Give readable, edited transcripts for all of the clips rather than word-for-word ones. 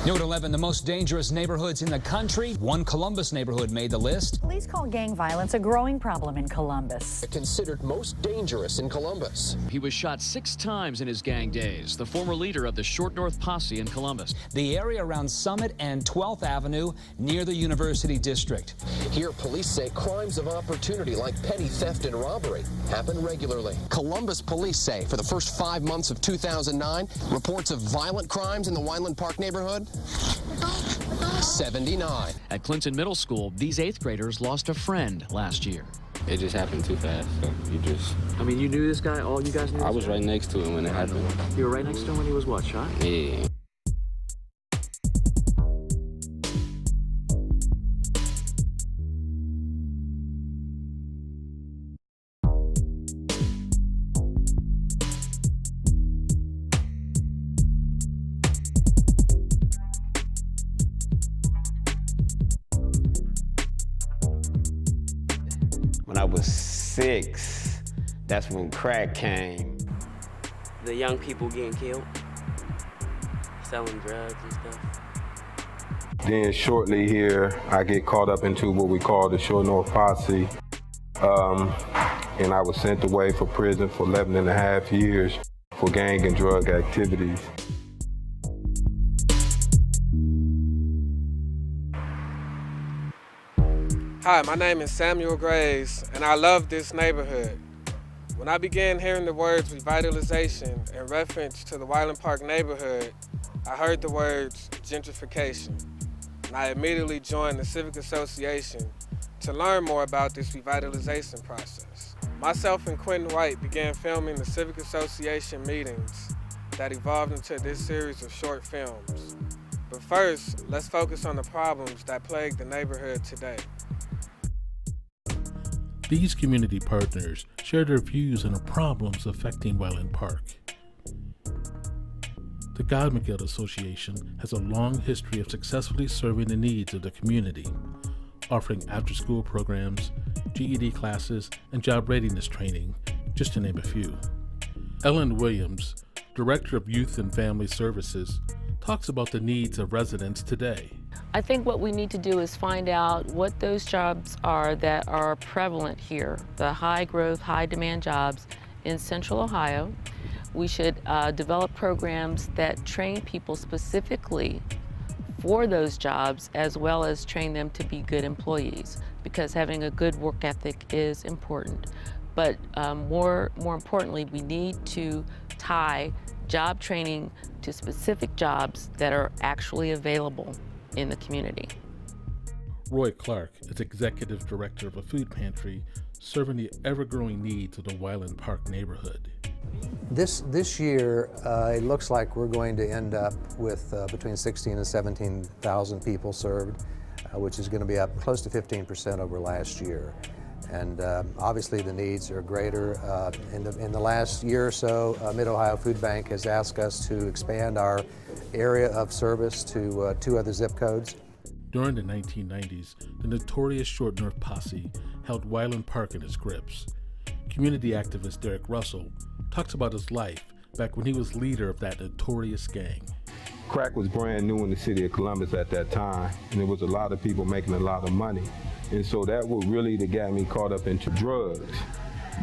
New at 11, the most dangerous neighborhoods in the country. One Columbus neighborhood made the list. Police call gang violence a growing problem in Columbus. Considered most dangerous in Columbus. He was shot 6 times in his gang days, the former leader of the Short North Posse in Columbus. The area around Summit and 12th Avenue near the University District. Here, police say crimes of opportunity like petty theft and robbery happen regularly. Columbus police say for the first 5 months of 2009, reports of violent crimes in the Wineland Park neighborhood, 79. At Clinton Middle School, these 8th graders lost a friend last year. It just happened too fast, so I mean, you knew this guy? All you guys knew this I was guy? right next to him when it happened. You were right next to him when he was what, shot? Yeah. When I was 6, that's when crack came. The young people getting killed, selling drugs and stuff. Then shortly here, I get caught up into what we call the Short North Posse. And I was sent away for prison for 11 and a half years for gang and drug activities. Hi, my name is Samuel Graves, and I love this neighborhood. When I began hearing the words revitalization in reference to the Wineland Park neighborhood, I heard the words gentrification, and I immediately joined the Civic Association to learn more about this revitalization process. Myself and Q.White began filming the Civic Association meetings that evolved into this series of short films. But first, let's focus on the problems that plague the neighborhood today. These community partners share their views on the problems affecting Wineland Park. The God McGill Association has a long history of successfully serving the needs of the community, offering after-school programs, GED classes, and job readiness training, just to name a few. Ellen Williams, Director of Youth and Family Services, talks about the needs of residents today. I think what we need to do is find out what those jobs are that are prevalent here, the high growth, high demand jobs in Central Ohio. We should develop programs that train people specifically for those jobs, as well as train them to be good employees, because having a good work ethic is important. But more importantly, we need to tie job training to specific jobs that are actually available in the community. Roy Clark is Executive Director of a food pantry serving the ever-growing needs of the Wineland Park neighborhood. This year, it looks like we're going to end up with between 16 and 17,000 people served, which is going to be up close to 15% over last year. And obviously the needs are greater. In the last year or so, Mid-Ohio Food Bank has asked us to expand our area of service to 2 other zip codes. During the 1990s, the notorious Short North Posse held Wineland Park in its grips. Community activist Derek Russell talks about his life back when he was leader of that notorious gang. Crack was brand new in the city of Columbus at that time, and there was a lot of people making a lot of money. And so that was really that got me caught up into drugs.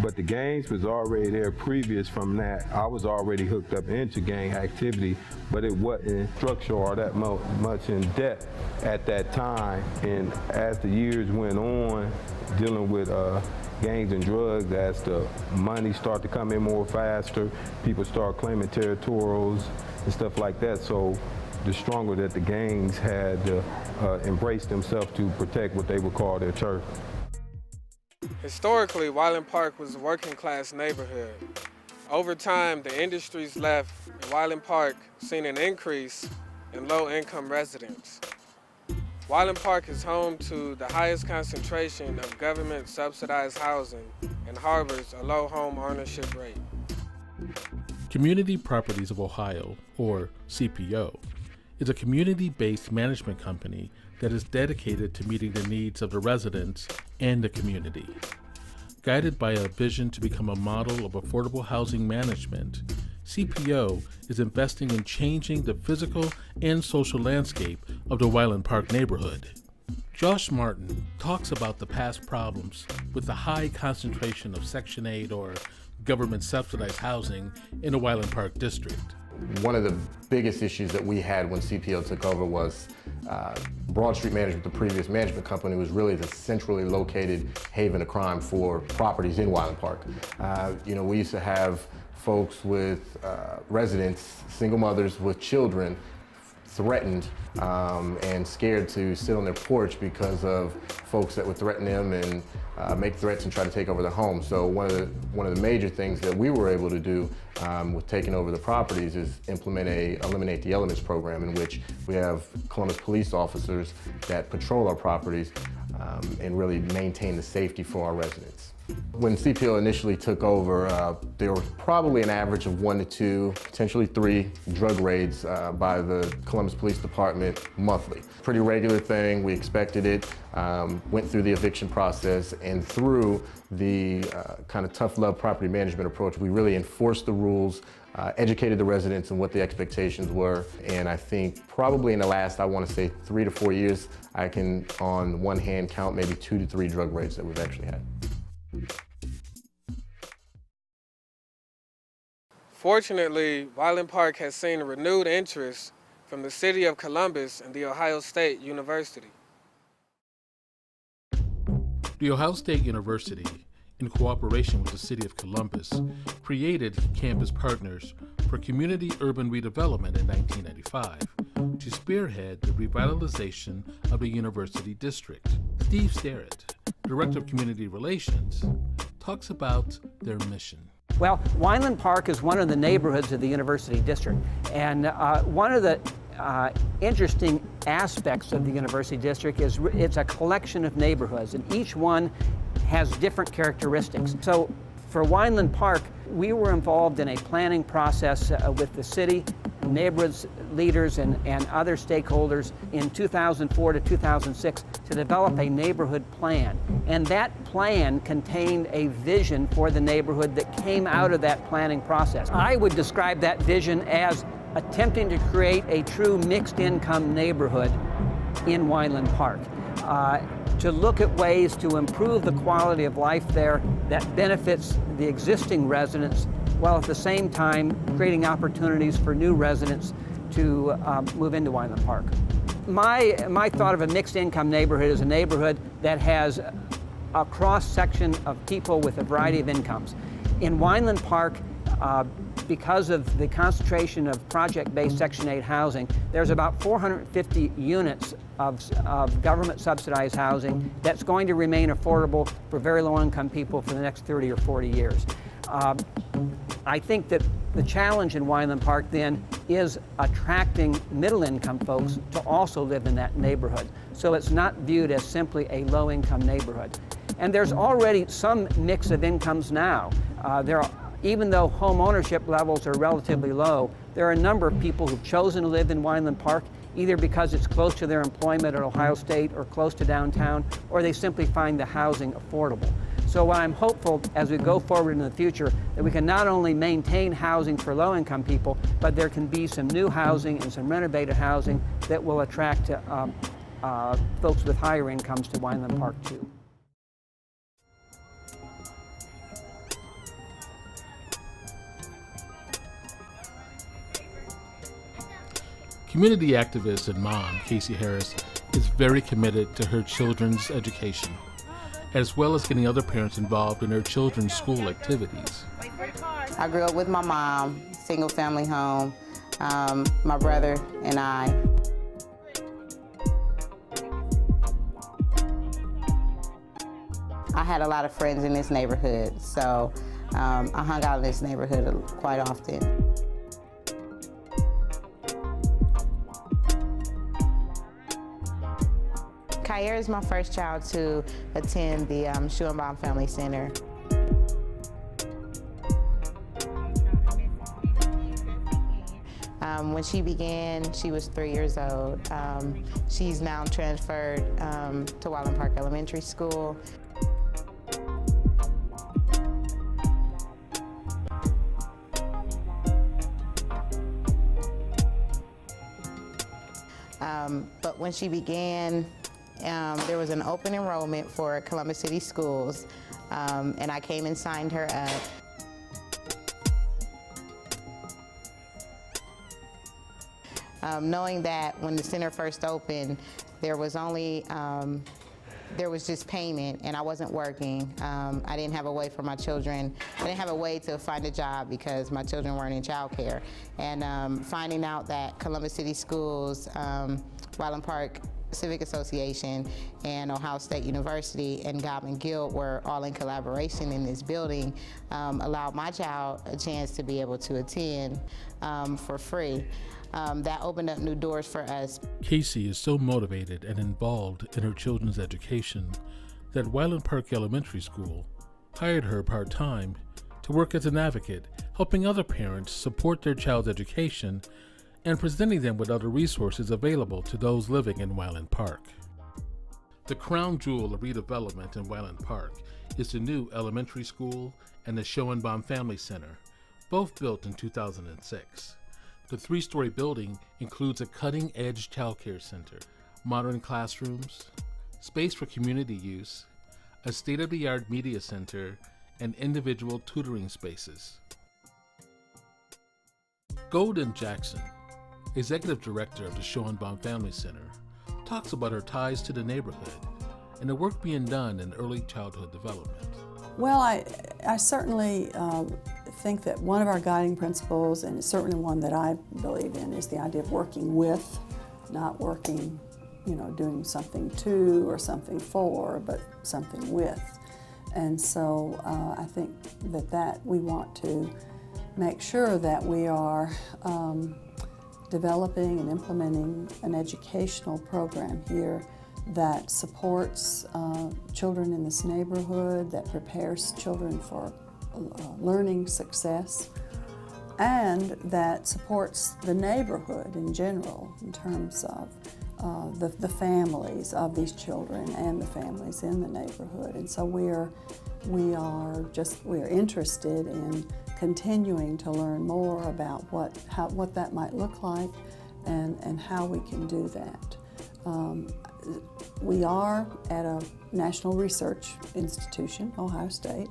But the gangs was already there previous from that. I was already hooked up into gang activity, but it wasn't structural or that much in depth at that time. And as the years went on, dealing with gangs and drugs, as the money started to come in more faster, people start claiming territorials and stuff like that. So the stronger that the gangs had to embrace themselves to protect what they would call their turf. Historically, Wineland Park was a working class neighborhood. Over time, the industries left, and Wineland Park seen an increase in low-income residents. Wineland Park is home to the highest concentration of government-subsidized housing and harbors a low home ownership rate. Community Properties of Ohio, or CPO, is a community-based management company that is dedicated to meeting the needs of the residents and the community. Guided by a vision to become a model of affordable housing management, CPO is investing in changing the physical and social landscape of the Wyland Park neighborhood. Josh Martin talks about the past problems with the high concentration of Section 8 or government-subsidized housing in the Wyland Park district. One of the biggest issues that we had when CPO took over was Broad Street Management, the previous management company, was really the centrally located haven of crime for properties in Wyland Park. We used to have folks with residents, single mothers with children, threatened and scared to sit on their porch because of folks that would threaten them and make threats and try to take over their home. So one of the major things that we were able to do with taking over the properties is implement a Eliminate the Elements program, in which we have Columbus police officers that patrol our properties and really maintain the safety for our residents. When CPO initially took over, there was probably an average of 1 to 2, potentially 3 drug raids by the Columbus Police Department monthly. Pretty regular thing, we expected it, went through the eviction process, and through the kind of tough love property management approach, we really enforced the rules, educated the residents on what the expectations were, and I think probably in the last, I want to say 3 to 4 years, I can on one hand count maybe 2 to 3 drug raids that we've actually had. Fortunately, Wyland Park has seen a renewed interest from the city of Columbus and the Ohio State University. The Ohio State University, in cooperation with the city of Columbus, created Campus Partners for Community Urban Redevelopment in 1995 to spearhead the revitalization of the university district. Steve Sterrett, Director of Community Relations, talks about their mission. Well, Wyland Park is one of the neighborhoods of the University District, and one of the interesting aspects of the University District is it's a collection of neighborhoods, and each one has different characteristics. So for Wyland Park, we were involved in a planning process with the city, neighborhoods leaders, and other stakeholders in 2004 to 2006 to develop a neighborhood plan. And that plan contained a vision for the neighborhood that came out of that planning process. I would describe that vision as attempting to create a true mixed-income neighborhood in Wyland Park. To look at ways to improve the quality of life there that benefits the existing residents, while at the same time creating opportunities for new residents to move into Wyland Park. My thought of a mixed-income neighborhood is a neighborhood that has a cross-section of people with a variety of incomes. In Wyland Park, because of the concentration of project-based Section 8 housing, there's about 450 units of government-subsidized housing that's going to remain affordable for very low-income people for the next 30 or 40 years. I think that the challenge in Wyland Park then is attracting middle-income folks to also live in that neighborhood, so it's not viewed as simply a low-income neighborhood. And there's already some mix of incomes now. Even though home ownership levels are relatively low, there are a number of people who've chosen to live in Wyland Park, either because it's close to their employment at Ohio State or close to downtown, or they simply find the housing affordable. So I'm hopeful as we go forward in the future that we can not only maintain housing for low-income people, but there can be some new housing and some renovated housing that will attract folks with higher incomes to Wyland Park too. Community activist and mom, Casey Harris, is very committed to her children's education, as well as getting other parents involved in their children's school activities. I grew up with my mom, single family home, my brother and I. I had a lot of friends in this neighborhood, so I hung out in this neighborhood quite often. Kyra is my first child to attend the Schuenbaum Family Center. When she began, she was 3 years old. She's now transferred to Wyland Park Elementary School. But when she began, there was an open enrollment for Columbus City Schools, and I came and signed her up. Knowing that when the center first opened, there was only, there was just payment, and I wasn't working. I didn't have a way for my children. I didn't have a way to find a job because my children weren't in childcare. And finding out that Columbus City Schools, Wyland Park Civic Association, and Ohio State University and Gottman Guild were all in collaboration in this building, allowed my child a chance to be able to attend for free. That opened up new doors for us. Casey is so motivated and involved in her children's education that Wyland Park Elementary School hired her part-time to work as an advocate, helping other parents support their child's education and presenting them with other resources available to those living in Wyland Park. The crown jewel of redevelopment in Wyland Park is the new elementary school and the Schoenbaum Family Center, both built in 2006. The three-story building includes a cutting-edge childcare center, modern classrooms, space for community use, a state-of-the-art media center, and individual tutoring spaces. Golden Jackson, executive director of the Schoenbaum Family Center, talks about her ties to the neighborhood and the work being done in early childhood development. Well, I certainly think that one of our guiding principles, and it's certainly one that I believe in, is the idea of working with, not working, doing something to or something for, but something with. And so I think that we want to make sure that we are developing and implementing an educational program here that supports children in this neighborhood, that prepares children for learning success, and that supports the neighborhood in general in terms of the families of these children and the families in the neighborhood. And so we are interested in continuing to learn more about what that might look like and how we can do that. We are at a national research institution, Ohio State,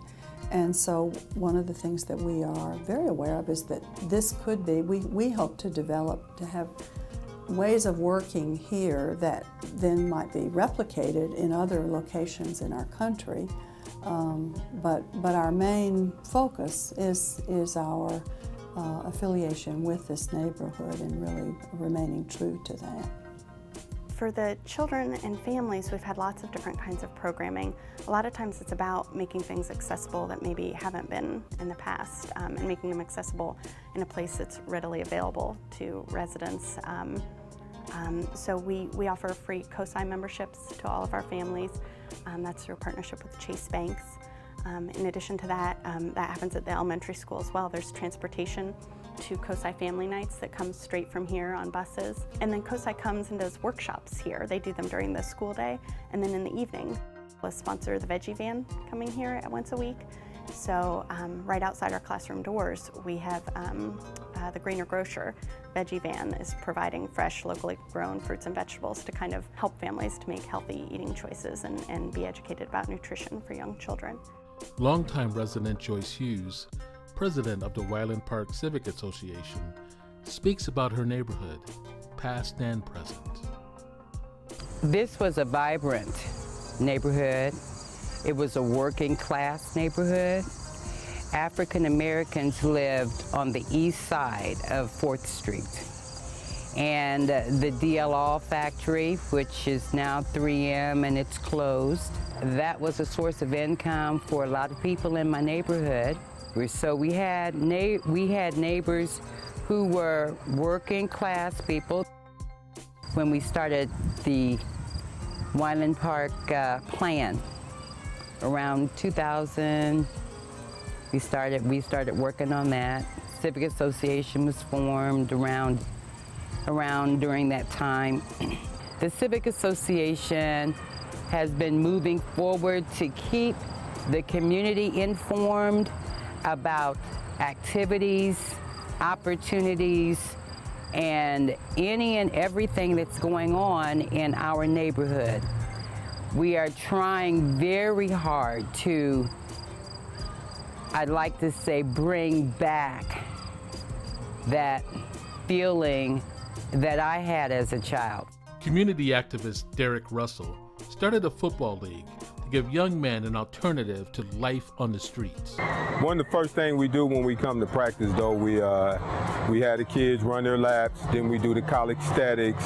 and so one of the things that we are very aware of is that this could be, we hope to develop, to have ways of working here that then might be replicated in other locations in our country. But our main focus is our affiliation with this neighborhood and really remaining true to that. For the children and families, we've had lots of different kinds of programming. A lot of times it's about making things accessible that maybe haven't been in the past, and making them accessible in a place that's readily available to residents. So we offer free COSI memberships to all of our families. That's through a partnership with Chase Banks. In addition to that, that happens at the elementary school as well. There's transportation to COSI Family Nights that comes straight from here on buses. And then COSI comes and does workshops here. They do them during the school day, and then in the evening. We'll sponsor the veggie van coming here once a week. So right outside our classroom doors, we have the Greener Grocer veggie van is providing fresh, locally grown fruits and vegetables to kind of help families to make healthy eating choices and be educated about nutrition for young children. Longtime resident Joyce Hughes, president of the Wyland Park Civic Association, speaks about her neighborhood, past and present. This was a vibrant neighborhood. It was a working class neighborhood. African Americans lived on the east side of 4th Street. And the DLL factory, which is now 3M and it's closed, that was a source of income for a lot of people in my neighborhood. So we had neighbors who were working class people. When we started the Wyland Park plan around 2000, we started working on that. Civic Association was formed around during that time. The Civic Association has been moving forward to keep the community informed about activities, opportunities, and any and everything that's going on in our neighborhood. We are trying very hard to, I'd like to say, bring back that feeling that I had as a child. Community activist Derek Russell started a football league to give young men an alternative to life on the streets. One of the first things we do when we come to practice, though, we have the kids run their laps, then we do the college statics,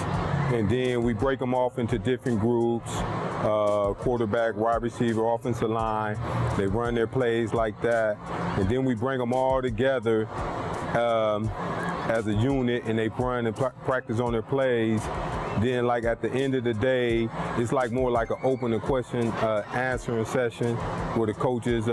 and then we break them off into different groups, quarterback, wide receiver, offensive line. They run their plays like that, and then we bring them all together as a unit, and they run and practice on their plays. Then, like at the end of the day, it's like more like an open and question answering session where the coaches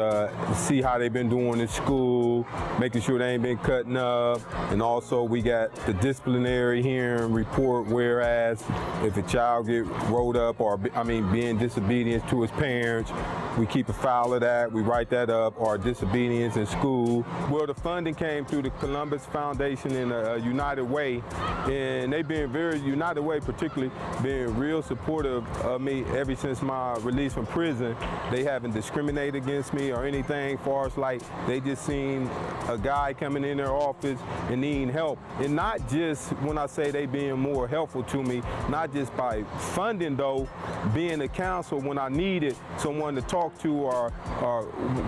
see how they've been doing in school, making sure they ain't been cutting up, and also we got the disciplinary hearing report. Whereas if a child get rolled up or being disobedient to his parents, we keep a file of that. We write that up, or disobedience in school. Well, the funding came through the Columbus Foundation and United Way, and they've been very United Way. Particularly being real supportive of me ever since my release from prison. They haven't discriminated against me or anything, far as like they just seen a guy coming in their office and needing help. And not just when I say they being more helpful to me, not just by funding though, being a counsel when I needed someone to talk to or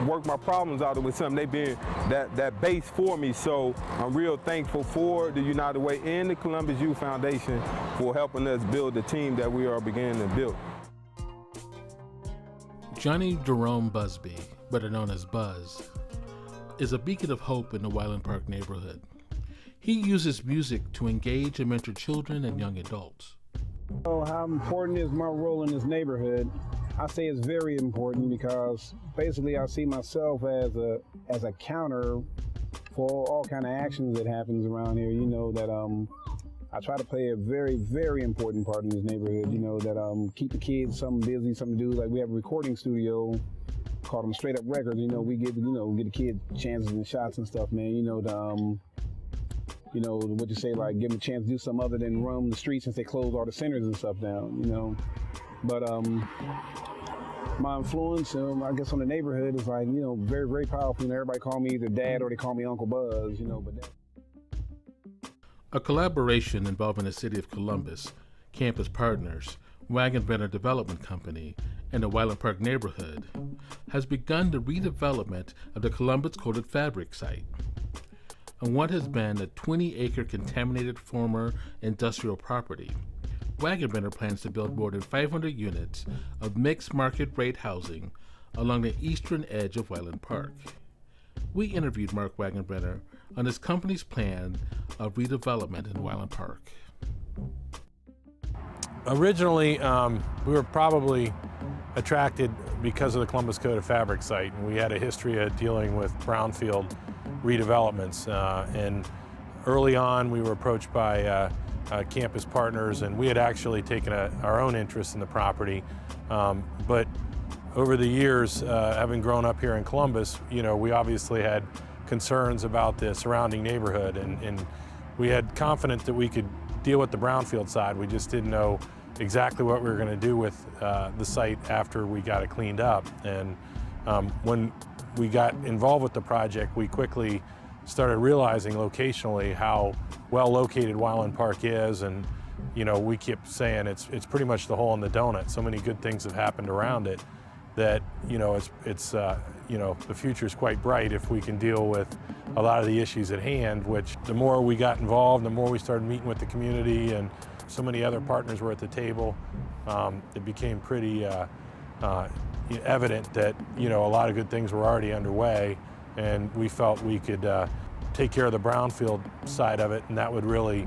work my problems out with something. They been that base for me. So I'm real thankful for the United Way and the Columbus Youth Foundation for helping us build the team that we are beginning to build. Johnny Jerome Busby, better known as Buzz, is a beacon of hope in the Wyland Park neighborhood. He uses music to engage and mentor children and young adults. So how important is my role in this neighborhood? I say it's very important because basically I see myself as a counter for all kind of actions that happens around here. You know that I try to play a very, very important part in this neighborhood, you know, that keep the kids something busy, something to do. Like we have a recording studio called them Straight Up Records. You know, we give the kids chances and shots and stuff, man. You know, what you say, like give them a chance to do something other than roam the streets since they closed all the centers and stuff down, you know. But my influence, I guess, on the neighborhood is like, you know, very, very powerful. You know, everybody call me either Dad or they call me Uncle Buzz, you know, but that. A collaboration involving the City of Columbus, campus partners, Wagon Renner Development Company, and the Wyland Park neighborhood has begun the redevelopment of the Columbus Coated Fabric site. On what has been a 20-acre contaminated former industrial property, Wagon Renner plans to build more than 500 units of mixed market rate housing along the eastern edge of Wyland Park. We interviewed Mark Wagenbrenner on his company's plan of redevelopment in Wyland Park. Originally, we were probably attracted because of the Columbus Coated Fabric site, and we had a history of dealing with brownfield redevelopments. And early on, we were approached by campus partners, and we had actually taken our own interest in the property. But over the years, having grown up here in Columbus, you know, we obviously had concerns about the surrounding neighborhood, and we had confidence that we could deal with the brownfield side. We just didn't know exactly what we were going to do with the site after we got it cleaned up. And when we got involved with the project, we quickly started realizing locationally how well located Wyland Park is, and you know, we kept saying it's pretty much the hole in the donut. So many good things have happened around it that, you know, it's you know, the future is quite bright if we can deal with a lot of the issues at hand, which the more we got involved, the more we started meeting with the community, and so many other partners were at the table, it became pretty evident that, you know, a lot of good things were already underway, and we felt we could take care of the brownfield side of it, and that would really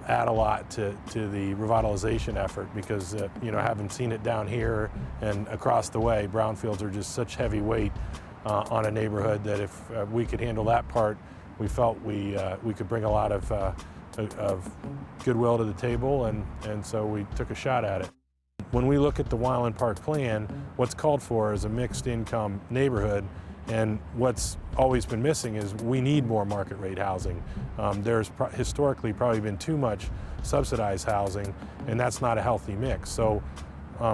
add a lot to the revitalization effort, because you know, having seen it down here and across the way, brownfields are just such heavy weight on a neighborhood that if we could handle that part, we felt we could bring a lot of goodwill to the table, and so we took a shot at it. When we look at the Wyland Park plan, what's called for is a mixed income neighborhood, And what's always been missing is we need more market rate housing. There's historically probably been too much subsidized housing, and that's not a healthy mix. So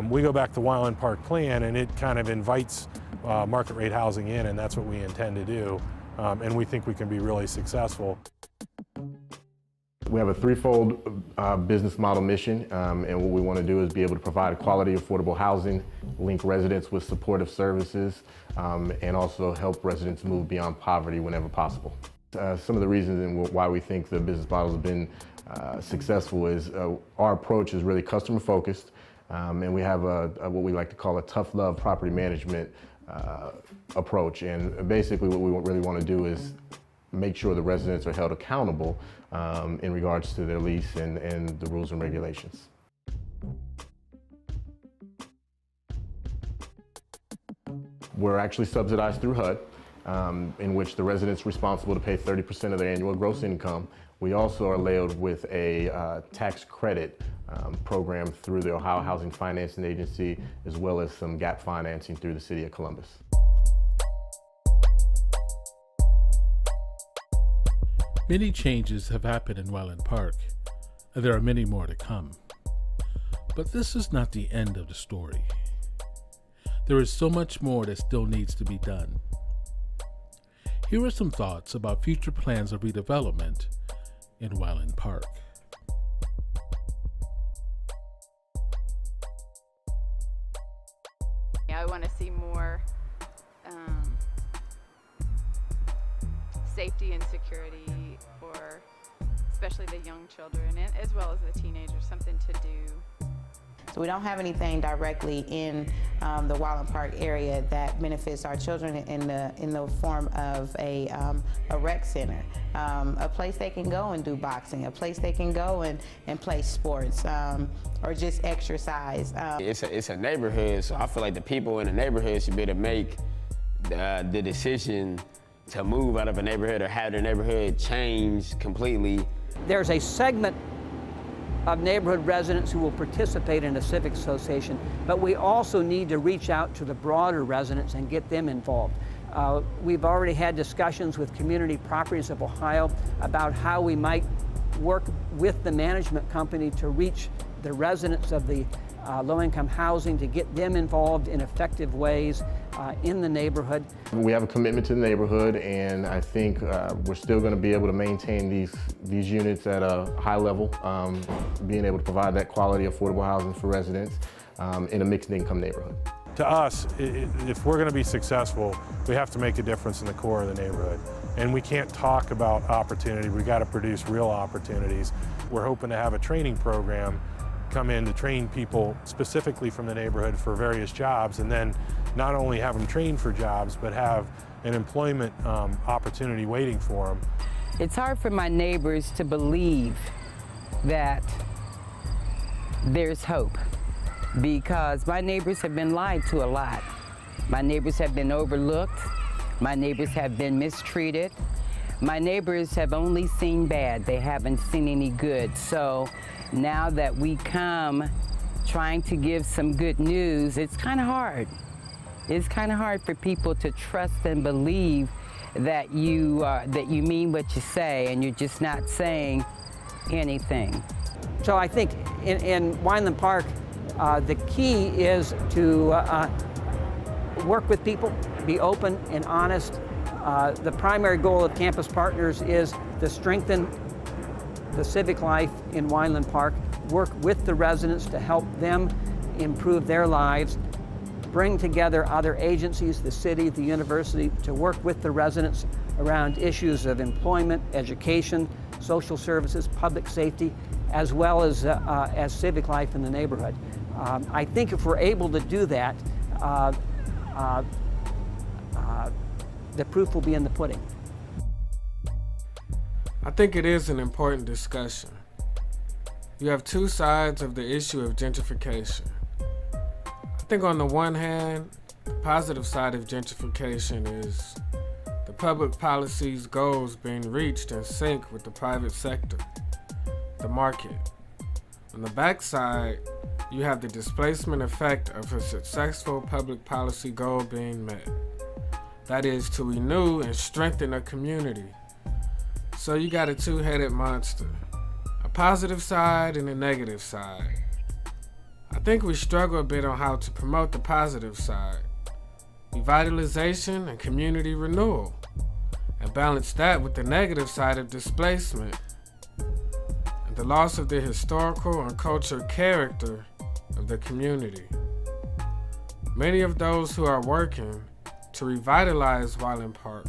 we go back to the Wineland Park plan, and it kind of invites market rate housing in, and that's what we intend to do. And we think we can be really successful. We have a threefold business model mission, and what we want to do is be able to provide quality, affordable housing, link residents with supportive services, and also help residents move beyond poverty whenever possible. Some of the reasons why we think the business model has been successful is our approach is really customer focused, and we have what we like to call a tough love property management approach. And basically what we really want to do is make sure the residents are held accountable in regards to their lease and the rules and regulations. We're actually subsidized through HUD, in which the resident's responsible to pay 30% of their annual gross income. We also are layered with a tax credit program through the Ohio Housing Financing Agency, as well as some gap financing through the City of Columbus. Many changes have happened in Wineland Park, and there are many more to come. But this is not the end of the story. There is so much more that still needs to be done. Here are some thoughts about future plans of redevelopment in Wineland Park. I want to see more safety and security for especially the young children and as well as the teenagers, something to do. So we don't have anything directly in the Wineland Park area that benefits our children in the form of a rec center, a place they can go and do boxing, a place they can go and play sports, or just exercise. It's a neighborhood, so I feel like the people in the neighborhood should be able to make the decision to move out of a neighborhood or have the neighborhood change completely. There's a segment of neighborhood residents who will participate in a civic association, but we also need to reach out to the broader residents and get them involved. We've already had discussions with Community Properties of Ohio about how we might work with the management company to reach the residents of the low-income housing, to get them involved in effective ways in the neighborhood. We have a commitment to the neighborhood, and I think we're still going to be able to maintain these units at a high level, being able to provide that quality, affordable housing for residents in a mixed-income neighborhood. To us, if we're going to be successful, we have to make a difference in the core of the neighborhood. And we can't talk about opportunity, we got to produce real opportunities. We're hoping to have a training program come in to train people specifically from the neighborhood for various jobs, and then not only have them trained for jobs, but have an employment opportunity waiting for them. It's hard for my neighbors to believe that there's hope, because my neighbors have been lied to a lot. My neighbors have been overlooked. My neighbors have been mistreated. My neighbors have only seen bad. They haven't seen any good. So now that we come trying to give some good news, it's kind of hard. It's kind of hard for people to trust and believe that you mean what you say and you're just not saying anything. So I think in Wineland Park, the key is to work with people, be open and honest. The primary goal of Campus Partners is to strengthen the civic life in Wineland Park, work with the residents to help them improve their lives, bring together other agencies, the city, the university, to work with the residents around issues of employment, education, social services, public safety, as well as civic life in the neighborhood. I think if we're able to do that, the proof will be in the pudding. I think it is an important discussion. You have two sides of the issue of gentrification. I think on the one hand, the positive side of gentrification is the public policy's goals being reached in sync with the private sector, the market. On the backside, you have the displacement effect of a successful public policy goal being met. That is, to renew and strengthen a community. So you got a two-headed monster, a positive side and a negative side. I think we struggle a bit on how to promote the positive side, revitalization and community renewal, and balance that with the negative side of displacement and the loss of the historical and cultural character of the community. Many of those who are working to revitalize Wyland Park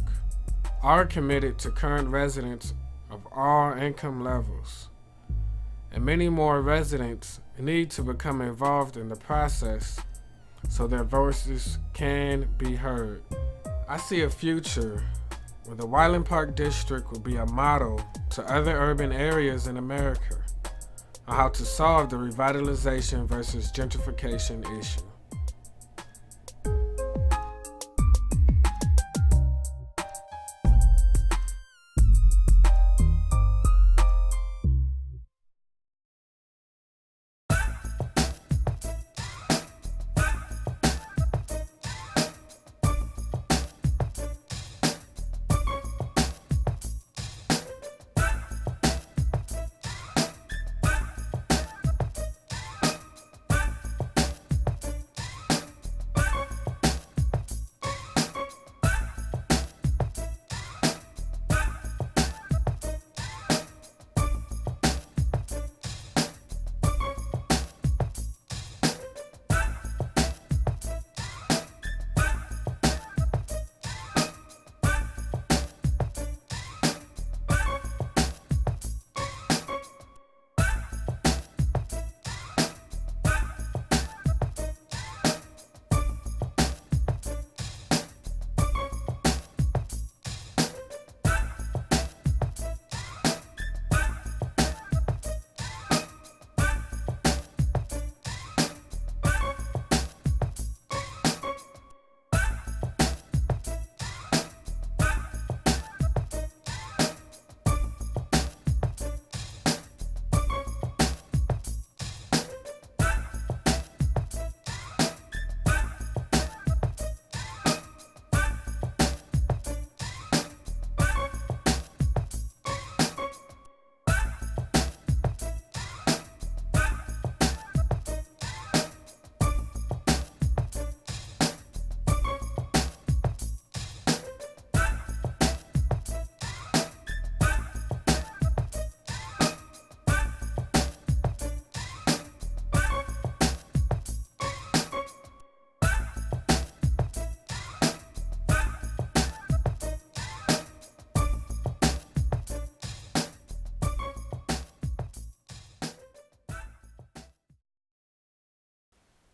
are committed to current residents of all income levels, and many more residents need to become involved in the process so their voices can be heard. I see a future where the Wyland Park District will be a model to other urban areas in America on how to solve the revitalization versus gentrification issue.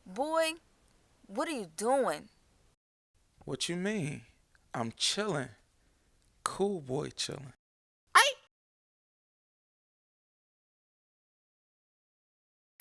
Boy, what are you doing? What you mean? I'm chilling. Cool boy chilling.